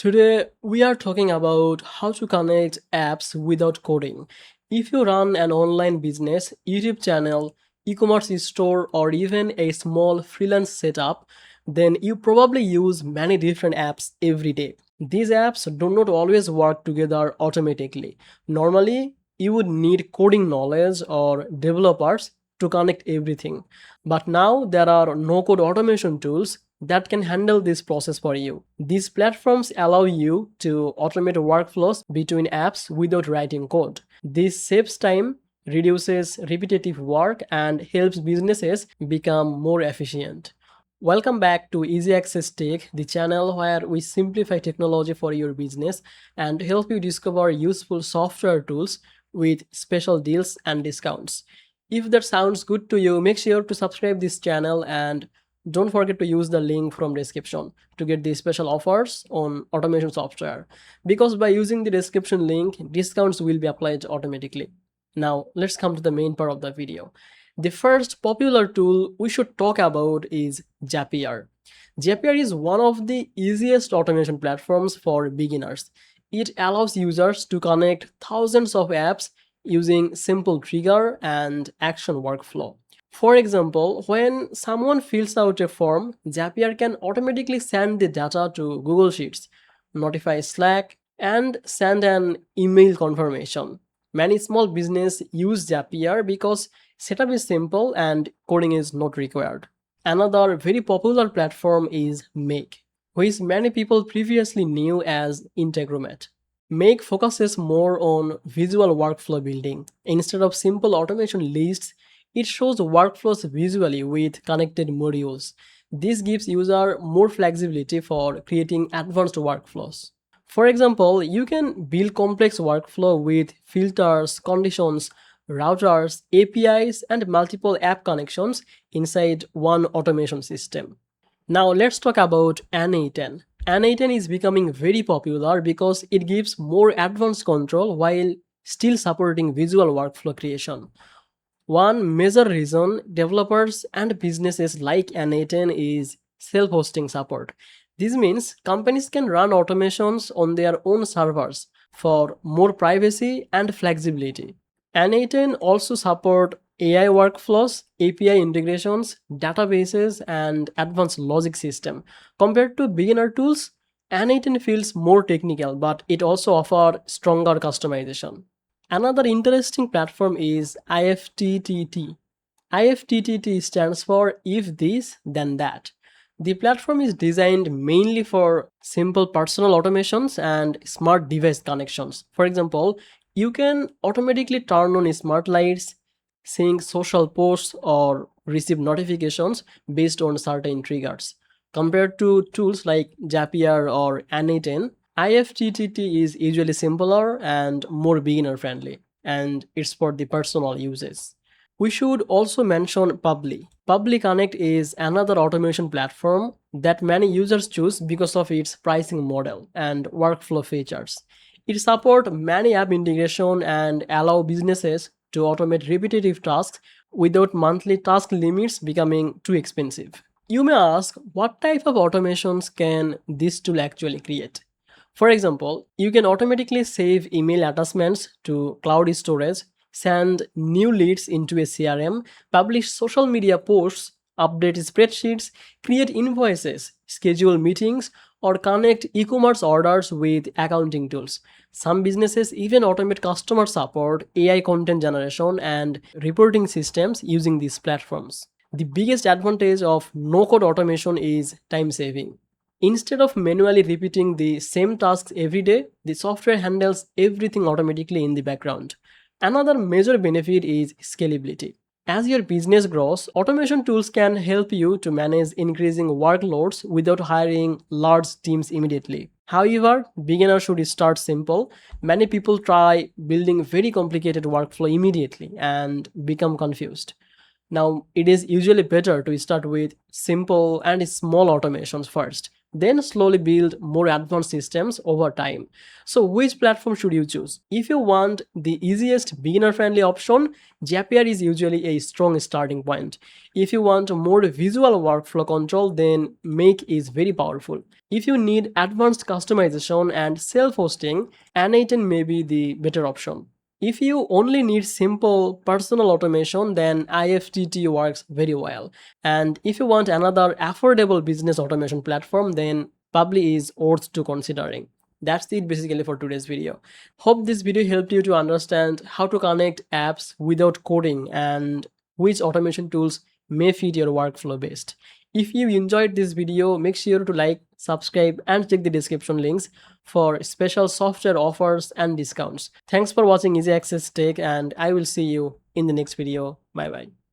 Today, we are talking about how to connect apps without coding. If you run an online business, YouTube channel, e commerce store, or even a small freelance setup, then you probably use many different apps every day. These apps do not always work together automatically. Normally, you would need coding knowledge or developers to connect everything. But now there are no code automation tools that can handle this process for you. These platforms allow you to automate workflows between apps without writing code. This saves time, reduces repetitive work, and helps businesses become more efficient. Welcome back to Easy Access Tech, the channel where we simplify technology for your business and help you discover useful software tools with special deals and discounts. If that sounds good to you, make sure to subscribe this channel and don't forget to use the link from description to get the special offers on automation software. Because by using the description link, discounts will be applied automatically. Now, let's come to the main part of the video. The first popular tool we should talk about is Zapier. Zapier is one of the easiest automation platforms for beginners. It allows users to connect thousands of apps using simple trigger and action workflow. For example, when someone fills out a form, Zapier can automatically send the data to Google Sheets, notify Slack, and send an email confirmation. Many small business use Zapier because setup is simple and coding is not required. Another very popular platform is Make, which many people previously knew as Integromat. Make focuses more on visual workflow building. Instead of simple automation lists, it shows workflows visually with connected modules. This gives user more flexibility for creating advanced workflows. For example, you can build complex workflow with filters, conditions, routers, APIs, and multiple app connections inside one automation system. Now let's talk about N8N. N8N is becoming very popular because it gives more advanced control while still supporting visual workflow creation. One major reason developers and businesses like N8N is self-hosting support. This means companies can run automations on their own servers for more privacy and flexibility. N8N also support AI workflows, API integrations, databases, and advanced logic system. Compared to beginner tools, N8N feels more technical, but it also offers stronger customization. Another interesting platform is IFTTT. IFTTT stands for If This, Then That. The platform is designed mainly for simple personal automations and smart device connections. For example, you can automatically turn on smart lights, sync social posts, or receive notifications based on certain triggers. Compared to tools like Zapier or N8N, IFTTT is usually simpler and more beginner friendly, and it's for the personal uses. We should also mention Publi. Publi Connect is another automation platform that many users choose because of its pricing model and workflow features. It supports many app integration and allow businesses to automate repetitive tasks without monthly task limits becoming too expensive. You may ask, what type of automations can this tool actually create? For example, you can automatically save email attachments to cloud storage, send new leads into a CRM, publish social media posts, update spreadsheets, create invoices, schedule meetings, or connect e commerce orders with accounting tools. Some businesses even automate customer support, AI content generation, and reporting systems using these platforms. The biggest advantage of no code automation is time saving. Instead of manually repeating the same tasks every day, the software handles everything automatically in the background. Another major benefit is scalability. As your business grows, automation tools can help you to manage increasing workloads without hiring large teams immediately. However, beginners should start simple. Many people try building very complicated workflow immediately and become confused. Now, it is usually better to start with simple and small automations first. then slowly build more advanced systems over time. So, which platform should you choose? If you want the easiest beginner friendly option, Zapier is usually a strong starting point. If you want more visual workflow control, then Make is very powerful. If you need advanced customization and self hosting, N8N may be the better option. If you only need simple personal automation, then IFTT works very well. And if you want another affordable business automation platform, then Publi is worth to considering. That's it basically for today's video. Hope this video helped you to understand how to connect apps without coding and which automation tools may fit your workflow best. If you enjoyed this video, make sure to like, subscribe, and check the description links for special software offers and discounts. Thanks for watching Easy Access Tech, and I will see you in the next video. Bye bye.